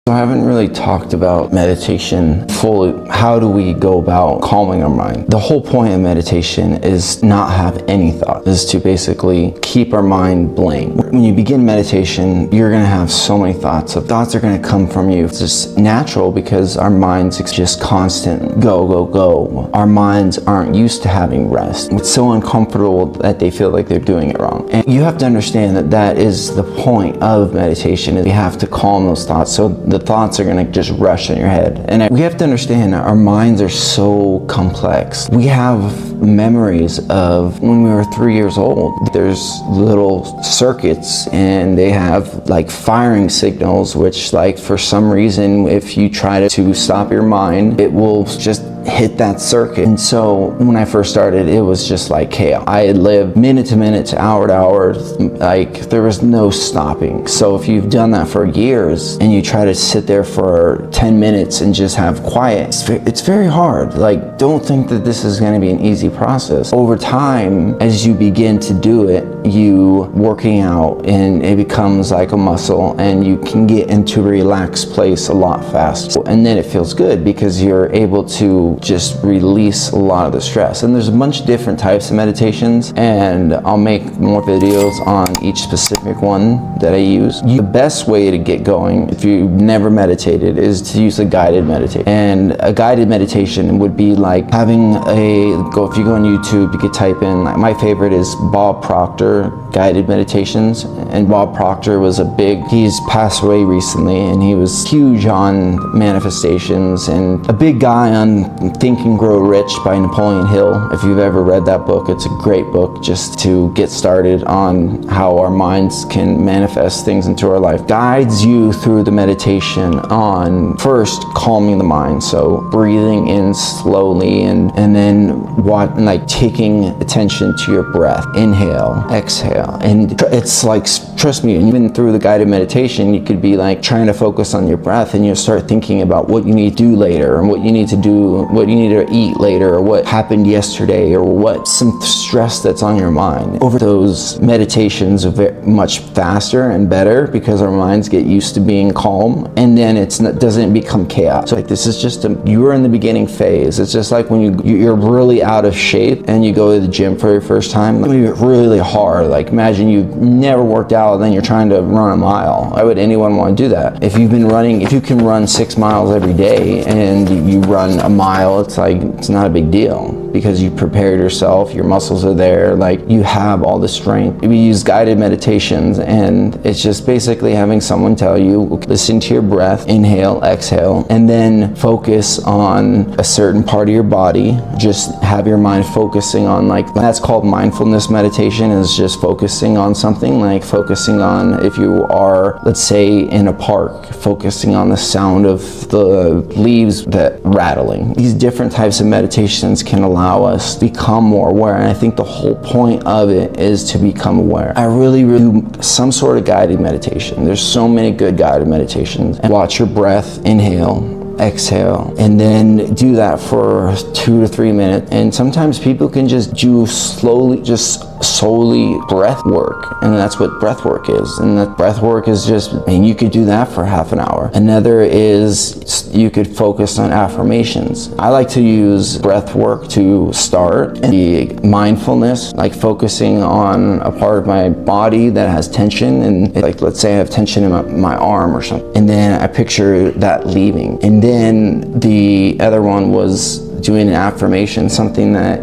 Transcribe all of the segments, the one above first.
So I haven't really talked about meditation fully. How do we go about calming our mind? The whole point of meditation is not have any thought, is to basically keep our mind blank. When you begin meditation, you're gonna have so many thoughts. So thoughts are gonna come from you. It's just natural because our minds are just constant go, go, go. Our minds aren't used to having rest. It's so uncomfortable that they feel like they're doing it wrong. And you have to understand that that is the point of meditation. We have to calm those thoughts. So the thoughts are going to just rush in your head. And we have to understand that our minds are so complex. We have memories of when we were 3 years old. There's little circuits and they have like firing signals, which like for some reason, if you try to stop your mind, it will just hit that circuit. And so when I first started, it was just like chaos. I had lived minute to minute to hour, like there was no stopping. So if you've done that for years and you try to sit there for 10 minutes and just have quiet, it's very hard. Like, don't think that this is going to be an easy process. Over time, as you begin to do it, you working out and it becomes like a muscle and you can get into a relaxed place a lot faster. And then it feels good because you're able to just release a lot of the stress. And there's a bunch of different types of meditations, and I'll make more videos on each specific one that I use. The best way to get going, if you've never meditated, is to use a guided meditation. And a guided meditation would be like having if you go on YouTube, you could type in, my favorite is Bob Proctor guided meditations. And Bob Proctor was he's passed away recently, and he was huge on manifestations and a big guy on Think and Grow Rich by Napoleonhill. If you've ever read that book, it's a great book just to get started on how our minds can manifest things into our life. Guides you through the meditation on first calming the mind, so breathing in slowly and then taking attention to your breath. Inhale, exhale, and it's like, trust me, even through the guided meditation, you could be like trying to focus on your breath, and you'll start thinking about what you need to do later and what you need to do, what you need to eat later, or what happened yesterday, or what some stress that's on your mind. Over those meditations are much faster and better because our minds get used to being calm, and then it doesn't become chaos. So like, this is just you're in the beginning phase. It's just like when you're really out of shape and you go to the gym for your first time. It's gonna be really hard. Like, imagine you've never worked out and then you're trying to run a mile. Why would anyone want to do that? If you can run 6 miles every day and you run a mile, it's not a big deal because you prepared yourself, your muscles are there, like you have all the strength. We use guided meditations, and it's just basically having someone tell you, listen to your breath, inhale, exhale, and then focus on a certain part of your body. Just have your mind focusing on, like, that's called mindfulness meditation, is just focusing on something, like focusing on, if you are, let's say, in a park, focusing on the sound of the leaves that rattling. These different types of meditations can allow us to become more aware, and I think the whole point of it is to become aware. I really do some sort of guided meditation. There's so many good guided meditations. And watch your breath, inhale, exhale, and then do that for 2 to 3 minutes. And sometimes people can just do solely breath work, and that's what breath work is. And that breath work is you could do that for half an hour. Another is you could focus on affirmations. I like to use breath work to start, and the mindfulness, like focusing on a part of my body that has tension, and like, let's say I have tension in my arm or something, and then I picture that leaving. And then the other one was doing an affirmation, something that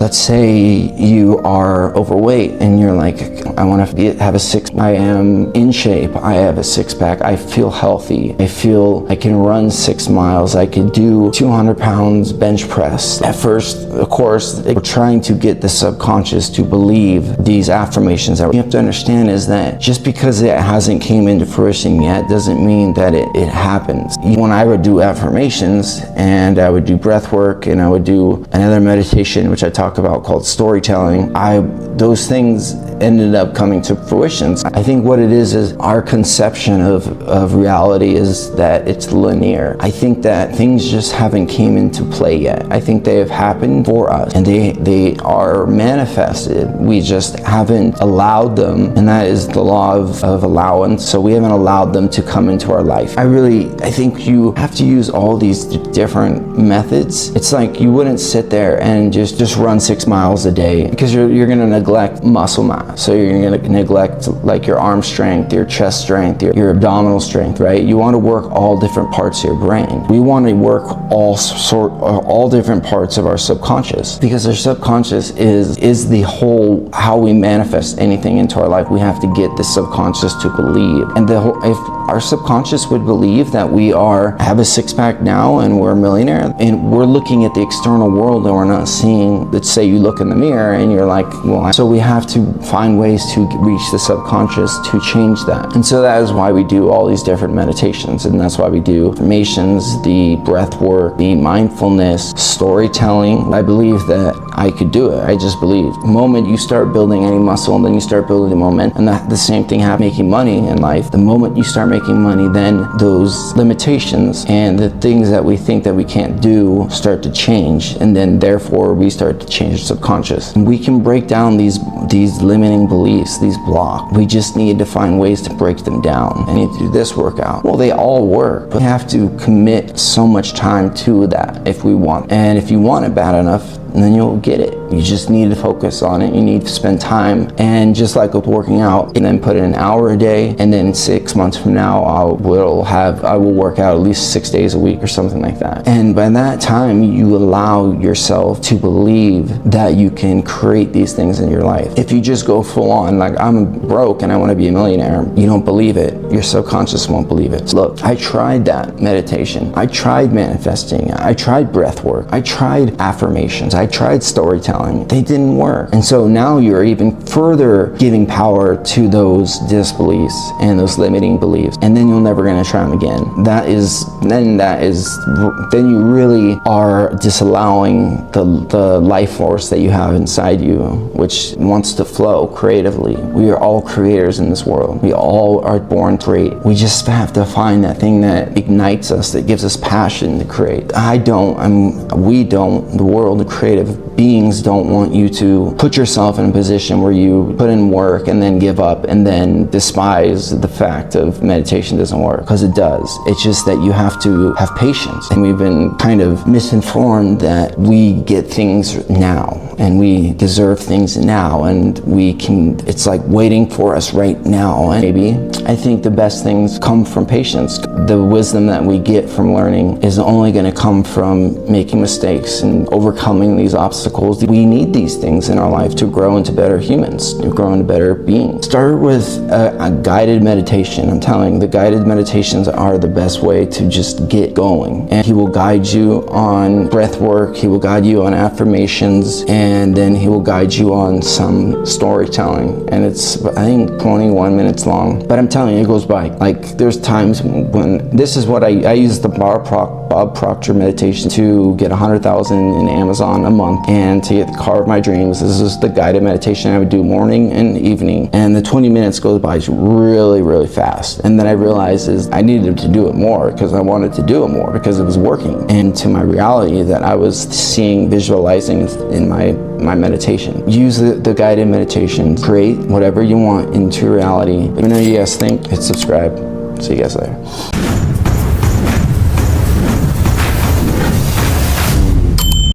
let's say you are overweight and you're like, I want to have a I am in shape, I have a six-pack, I feel healthy, I feel I can run 6 miles, I could do 200 pounds bench press. At first, of course, we're trying to get the subconscious to believe these affirmations. What you have to understand is that just because it hasn't came into fruition yet doesn't mean that it happens. When I would do affirmations and I would do breath work and I would do another meditation which I talk about called storytelling, those things ended up coming to fruition. I think what it is our conception of reality is that it's linear. I think that things just haven't came into play yet. I think they have happened for us and they are manifested. We just haven't allowed them, and that is the law of allowance. So we haven't allowed them to come into our life. I think you have to use all these different methods. It's like you wouldn't sit there and just run 6 miles a day, because you're going to neglect muscle mass. So you're going to neglect like your arm strength, your chest strength, your abdominal strength, right? You want to work all different parts of your brain. We want to work all different parts of our subconscious, because our subconscious is the whole how we manifest anything into our life. We have to get the subconscious to believe, and if our subconscious would believe that we have a six-pack now and we're a millionaire, and we're looking at the external world and we're not seeing, let's say you look in the mirror and you're like, well, so we have to find ways to reach the subconscious to change that. And so that is why we do all these different meditations, and that's why we do affirmations, the breath work, the mindfulness, storytelling. I believe that I could do it. I just believe. The moment you start building any muscle, and then you start building the momentum, and the same thing happens making money in life. The moment you start making money, then those limitations and the things that we think that we can't do start to change, and then therefore we start to change the subconscious. And we can break down these limiting beliefs, these blocks. We just need to find ways to break them down. I need to do this workout. Well, they all work, but we have to commit so much time to that if we want. And if you want it bad enough, then you'll get it. You just need to focus on it. You need to spend time, and just like with working out, and then put in an hour a day, and then 6 months from now I will work out at least 6 days a week or something like that. And by that time you allow yourself to believe that you can create these things in your life. If you just go full on like, I'm broke and I want to be a millionaire, you don't believe it. Your subconscious won't believe it. Look, I tried that meditation. I tried manifesting. I tried breath work. I tried affirmations. I tried storytelling. They didn't work. And so now you're even further giving power to those disbeliefs and those limiting beliefs. And then you're never going to try them again. Then you really are disallowing the life force that you have inside you, which wants to flow creatively. We are all creators in this world. We all are born great. We just have to find that thing that ignites us, that gives us passion to create. We don't, the world, the creative beings don't want you to put yourself in a position where you put in work and then give up and then despise the fact of meditation doesn't work, because it does. It's just that you have to have patience. And we've been kind of misinformed that we get things now and we deserve things now, and it's like waiting for us right now. And maybe I think the best things come from patience. The wisdom that we get from learning is only going to come from making mistakes and overcoming these obstacles. We need these things in our life to grow into better humans, to grow into better beings. Start with a guided meditation. I'm telling you, the guided meditations are the best way to just get going. And he will guide you on breath work, he will guide you on affirmations, and then he will guide you on some storytelling. And it's, I think, 21 minutes long. But I'm telling you, it goes by. Like, there's times when, this is what I use the Bob Proctor meditation to get 100,000 in Amazon a month, and to get the car of my dreams. This is the guided meditation I would do morning and evening, and the 20 minutes goes by really, really fast. And then I realized I needed to do it more, because I wanted to do it more because it was working. And to my reality that I was seeing, visualizing in my meditation. Use the guided meditation. Create whatever you want into reality. Let me know what you guys think. Hit subscribe. See you guys later.